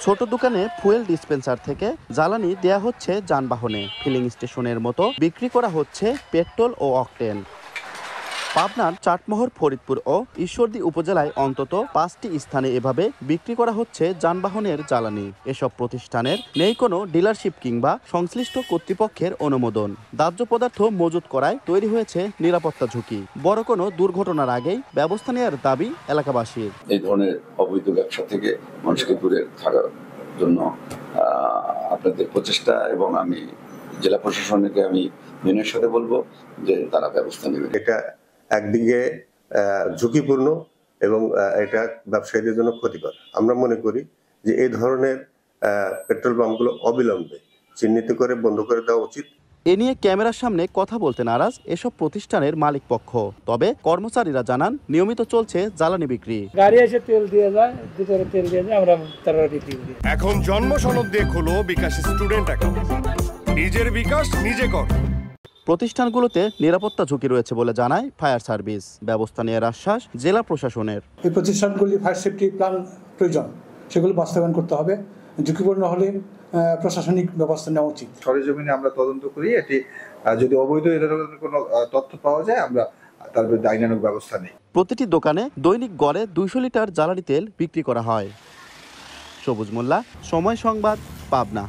ছোট দোকানে fuel dispenser থেকে জ্বালানি দেয়া হচ্ছে যানবাহনে, ফিলিং স্টেশনের মতো বিক্রি করা হচ্ছে পেট্রোল ও অকটেন। পাবনার চাটমোহর, ফরিদপুর ও ঈশ্বরদী উপজেলায় অন্তত 5টি স্থানে এভাবে বিক্রি করা হচ্ছে যানবাহনের জ্বালানি। এসব প্রতিষ্ঠানের নেই কোনো ডিলারশিপ কিংবা সংশ্লিষ্ট কর্তৃপক্ষের অনুমোদন। দাহ্য পদার্থ মজুত করায় তৈরি হয়েছে নিরাপত্তা ঝুঁকি। বড় কোনো দুর্ঘটনার আগেই ব্যবস্থা নেওয়ার দাবি এলাকাবাসীর। এই ধরনের অবৈধ ব্যবসা থেকে মানুষকে দূরে থাকার জন্য আপনাদের প্রচেষ্টা, এবং আমি জেলা প্রশাসনকে আমি বিনয়ের সাথে বলবো যে তারা ব্যবস্থা নেবে। এটা একদিকে ঝুঁকিপূর্ণ এবং এটা ব্যবসায়ীদের জন্য ক্ষতিকর। আমরা মনে করি যে এই ধরনের পেট্রোল পাম্পগুলো অবিলম্বে চিহ্নিত করে বন্ধ করে দেওয়া উচিত। এ নিয়ে ক্যামেরার সামনে কথা বলতে নারাজ এসব প্রতিষ্ঠানের মালিক পক্ষ। তবে কর্মচারীরা জানান, নিয়মিত চলছে জ্বালানি বিক্রি। গাড়ি এসে তেল দিয়ে যায়, ভিতরে তেল দিয়ে যায়, আমরা তারা বিক্রি করি। এখন জন্ম সনদ দিয়ে খোলো বিকাশ স্টুডেন্ট অ্যাকাউন্ট। নিজের বিকাশ নিজে কর। প্রতিষ্ঠানগুলোতে নিরাপত্তা ঝুঁকি রয়েছে বলে জানায় ফায়ার সার্ভিস। ব্যবস্থা নেওয়ার আশ্বাস জেলা প্রশাসনের। এই প্রতিষ্ঠানগুলি ফায়ার সেফটি প্ল্যান প্রয়োজন, সেগুলো বাস্তবায়ন করতে হবে। ঝুঁকিপূর্ণ হলে প্রশাসনিক ব্যবস্থা নেওয়া উচিত। সরেজমিনে আমরা তদন্ত করি, এটি যদি অবৈধ এ ধরনের কোনো তথ্য পাওয়া যায় আমরা তার বিরুদ্ধে আইনানুগ ব্যবস্থা নিই। প্রতিটি দোকানে দৈনিক গড়ে 200 লিটার জ্বালানি তেল বিক্রি করা হয়। সবুজ মোল্লা, সময় সংবাদ, পাবনা।